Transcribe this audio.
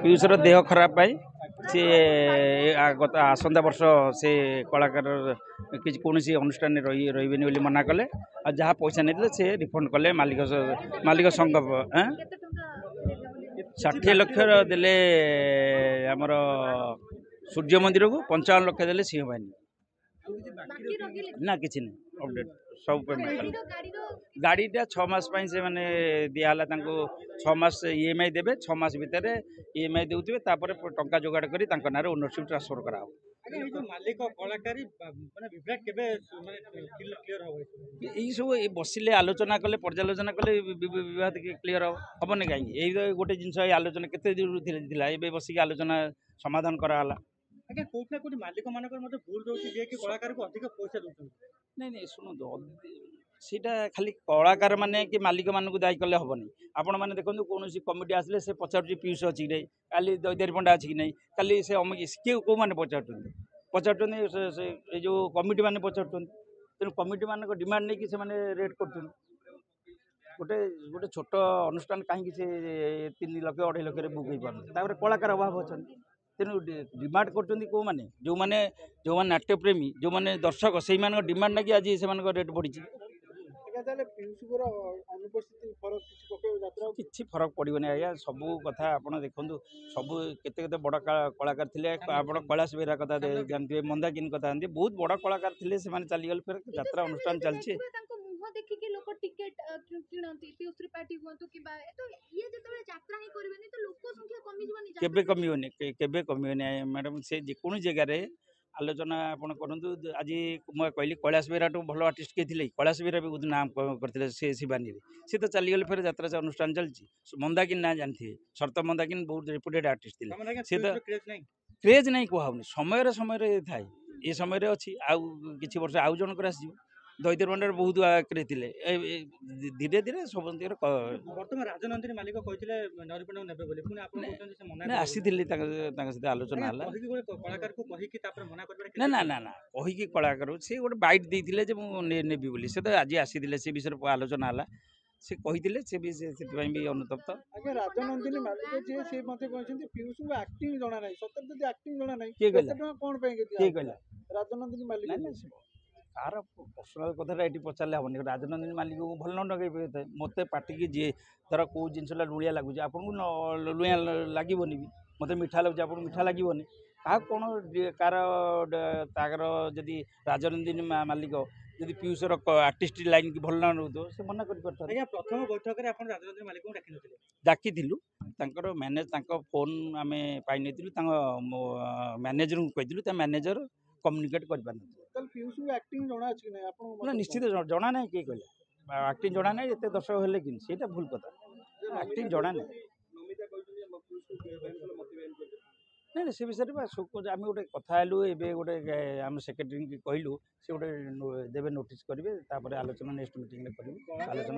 ପିୟୁଷର ଦେହ ଖରାପ ପାଇଁ ସେ ଗତ ଆସନ୍ତା ବର୍ଷ ସେ କଳାକାର କିଛି କୌଣସି ଅନୁଷ୍ଠାନରେ ରହିବେନି ବୋଲି ମନା କଲେ। ଆଉ ଯାହା ପଇସା ନେଇଥିଲେ ସେ ରିଫଣ୍ଡ କଲେ ମାଲିକ ସଂଘ 60 ଲକ୍ଷ ଦେଲେ ଆମର ସୂର୍ଯ୍ୟ ମନ୍ଦିରକୁ, 55 ଲକ୍ଷ ଦେଲେ ସିଂହ ବାହିନୀ। ନା କିଛି ନାହିଁ ଅପଡେଟ୍ ସବୁ ପେମେଣ୍ଟ। ଗାଡ଼ିଟା 6 ମାସ ପାଇଁ ସେମାନେ ଦିଆହେଲା ତାଙ୍କୁ 6 ମାସ EMI ଦେବେ, 6 ମାସ ଭିତରେ EMI ଦେଉଥିବେ, ତାପରେ ଟଙ୍କା ଯୋଗାଡ଼ କରି ତାଙ୍କ ନାଁରେ ଓନରସିପ୍ ଟ୍ରାନ୍ସଫର କରାହେବ। ଏଇ ସବୁ ବସିଲେ ଆଲୋଚନା କଲେ, ପର୍ଯ୍ୟାଲୋଚନା କଲେ ବିବାଦ କ୍ଲିୟର ହବନି କାହିଁକି? ଏଇ ଗୋଟେ ଜିନିଷ ଏଇ ଆଲୋଚନା କେତେ ଦୂର ଥିଲା, ଏବେ ବସିକି ଆଲୋଚନା ସମାଧାନ କରାଗଲା। ଆଜ୍ଞା କୋଉଠି ନା କୋଉଠି ମାଲିକ ମାନଙ୍କର ମଧ୍ୟ ଭୁଲ ରହୁଛି ଯେ କି କଳାକାରକୁ ଅଧିକ ପଇସା ଦଉଛନ୍ତି। ନାଇଁ ଶୁଣନ୍ତୁ, ସେଇଟା ଖାଲି କଳାକାର ମାନେ କି ମାଲିକ ମାନଙ୍କୁ ଦାୟୀ କଲେ ହବନି। ଆପଣ ମାନେ ଦେଖନ୍ତୁ, କୌଣସି କମିଟି ଆସିଲେ ସେ ପଚାରୁଛି ପିୟୁଷ ଅଛି କି ନାହିଁ, କାଲି ଦୈତାରୀ ପଣ୍ଡା ଅଛି କି ନାହିଁ, କାଲି ସେ କିଏ କୋଉମାନେ ପଚାରୁଛନ୍ତି ସେ ଏଇ ଯୋଉ କମିଟି ମାନେ ପଚାରୁଛନ୍ତି। ତେଣୁ କମିଟି ମାନଙ୍କ ଡିମାଣ୍ଡ ନେଇକି ସେମାନେ ରେଟ୍ କରୁଛନ୍ତି। ଗୋଟେ ଛୋଟ ଅନୁଷ୍ଠାନ କାହିଁକି ସେ 3 ଲକ୍ଷ 2.5 ଲକ୍ଷରେ ବୁକ୍ ହେଇପାରୁନ୍ତି? ତାପରେ କଳାକାର ଅଭାବ ଅଛନ୍ତି। ତେଣୁ ଡିମାଣ୍ଡ କରୁଛନ୍ତି କୋଉମାନେ? ଯୋଉମାନେ ନାଟ୍ୟପ୍ରେମୀ, ଯୋଉମାନେ ଦର୍ଶକ, ସେଇମାନଙ୍କ ଡିମାଣ୍ଡ ଲାଗି ଆଜି ସେମାନଙ୍କ ରେଟ୍ ବଢିଛି। କିଛି ଫରକ ପଡ଼ିବନି ଆଜ୍ଞା। ସବୁ କଥା ଆପଣ ଦେଖନ୍ତୁ, ସବୁ କେତେ ବଡ଼ କଳାକାର ଥିଲେ। ଆପଣ କୈଳାସ ବେହେରା କଥା ଜାଣିଥିବେ, ମନ୍ଦାକିନୀ କଥା ଜାଣିଥିବେ, ବହୁତ ବଡ଼ କଳାକାର ଥିଲେ, ସେମାନେ ଚାଲିଗଲେ। ଫେର ଯାତ୍ରା ଅନୁଷ୍ଠାନ ଚାଲିଛି। ଦେଖିକି ଲୋକ ଟିକେଟ କିଣନ୍ତି, ପିୟୁଷ ତ୍ରିପାଠୀ ହୁଅନ୍ତୁ କିମ୍ବା ତ ଇଏ ଯେତେବେଳେ ଯାତ୍ରା ହିଁ କରିବେନି ତ ଲୋକ ସଂଖ୍ୟା କମିଯିବନି। କେବେ କମିବନି ମ୍ୟାଡ଼ାମ। ସେ ଯେକୌଣସି ଜାଗାରେ ଆଲୋଚନା ଆପଣ କରନ୍ତୁ। ଆଜି ମୁଁ କହିଲି କୈଳାସ ବେହେରାଠୁ ଭଲ ଆର୍ଟିଷ୍ଟ କିଏ ଥିଲେ? କୈଳାସ ବେହେରା ବି ବହୁତ ନାମ କରିଥିଲେ ସେ ଶିବାନୀରେ। ସେ ତ ଚାଲିଗଲେ, ଫେର ଯାତ୍ରା ଅନୁଷ୍ଠାନ ଚାଲିଛି। ମନ୍ଦାକିନୀ ନାଁ ଜାଣିଥିବେ, ଶରତ ମନ୍ଦାକିନୀ ବହୁତ ରେପୁଟେଡ୍ ଆର୍ଟିଷ୍ଟ ଥିଲେ। ସେ ତ କ୍ରେଜ୍ ନାହିଁ କୁହାହଉନି, ସମୟରେ ଥାଏ। ଏ ସମୟରେ ଅଛି, ଆଉ କିଛି ବର୍ଷ ଆଉ ଜଣଙ୍କର ଆସିଯିବ। ଦୈତାରୀ ପଣ୍ଡାରେ ବହୁତ ଆଗରେ ଥିଲେ। ଧୀରେ ଧୀରେ ସମସ୍ତଙ୍କର ବର୍ତ୍ତମାନ ରାଜନନ୍ଦିନୀ ମାଲିକ କହିଥିଲେ ନରିପଣ୍ଡାକୁ ନେବେ ବୋଲି, ପୁଣି ଆପଣ କହୁଛନ୍ତି ସେ ମନା ଆସିଥିଲି, ତାଙ୍କ ସହିତ ଆଲୋଚନା ହେଲା। କଳାକାରକୁ କହିକି ତାପରେ ମନା କରିବାରେ ନା କହିକି କଳାକାର ସେ ଗୋଟେ ବାଇଟ୍ ଦେଇଥିଲେ ଯେ ମୁଁ ନେବି ବୋଲି। ସେ ତ ଆଜି ଆସିଥିଲେ, ସେ ବିଷୟରେ ଆଲୋଚନା ହେଲା। ସେ କହିଥିଲେ, ସେ ବି ସେଥିପାଇଁ ବି ଅନୁତପ୍ତ। ଆଜ୍ଞା ରାଜନନ୍ଦିନୀ ମାଲିକ ଯିଏ, ସେ ମଧ୍ୟ କହିଛନ୍ତି ପିୟୁଷଙ୍କୁ ଆକ୍ଟିଂ ଜଣା ନାହିଁ। ସତରେ ଯଦି ଆକ୍ଟିଂ ଜଣା ନାହିଁ, କିଏ କହିଲା? ଟଙ୍କା କଣ ପାଇଁ କିଏ କହିଲା? ରାଜନନ୍ଦିନୀ ମାଲିକ। ତାର ପର୍ସନାଲ କଥାଟା ଏଠି ପଚାରିଲେ ହବନି। ରାଜନନ୍ଦିନୀ ମାଲିକକୁ ଭଲ ନ ଲଗେଇ ପାରିଥାଏ। ମୋତେ ପାଟିକି ଯିଏ ଧର କୋଉ ଜିନିଷଟା ଲୁଣିଆ ଲାଗୁଛି, ଆପଣଙ୍କୁ ଲୁଣିଆ ଲାଗିବନି ବି। ମୋତେ ମିଠା ଲାଗୁଛି, ଆପଣଙ୍କୁ ମିଠା ଲାଗିବନି। କାହାକୁ କ'ଣ ତାଙ୍କର ଯଦି ରାଜନନ୍ଦିନୀ ମାଲିକ ଯଦି ପିୟୁଷର ଆର୍ଟିଷ୍ଟ ଲାଇନ୍ କି ଭଲ ନ ନେଉଥିବ, ସେ ମନା କରିପାରିଥାନ୍ତି। ଆଜ୍ଞା ପ୍ରଥମ ବୈଠକରେ ଆପଣ ରାଜନନ୍ଦିନୀ ମାଲିକଙ୍କୁ ଡାକିନଥିଲେ? ଡାକିଥିଲୁ। ତାଙ୍କର ତାଙ୍କ ଫୋନ୍ ଆମେ ପାଇନଥିଲୁ। ତାଙ୍କ ମ୍ୟାନେଜରଙ୍କୁ କହିଥିଲୁ, ତା ମ୍ୟାନେଜର କମ୍ୟୁନିକେଟ୍ କରିପାରିନଥିଲେ। ନା ନିଶ୍ଚିତ ଜଣା ନାହିଁ। କିଏ କହିଲା ଆକ୍ଟିଂ ଜଣା ନାହିଁ? ଏତେ ଦର୍ଶକ ହେଲେ କିନ୍ତୁ ସେଇଟା ଭୁଲ କଥା। ଆକ୍ଟିଂ ଜଣା ନାହିଁ। ନାଇଁ ସେ ବିଷୟରେ ଆମେ ଗୋଟେ କଥା ହେଲୁ। ଏବେ ଗୋଟେ ଆମ ସେକ୍ରେଟାରୀକି କହିଲୁ, ସେ ଗୋଟେ ଦେବେ, ନୋଟିସ୍ କରିବେ, ତାପରେ ଆଲୋଚନା ନେକ୍ସଟ ମିଟିଂରେ କରିବୁ। ଆଲୋଚନା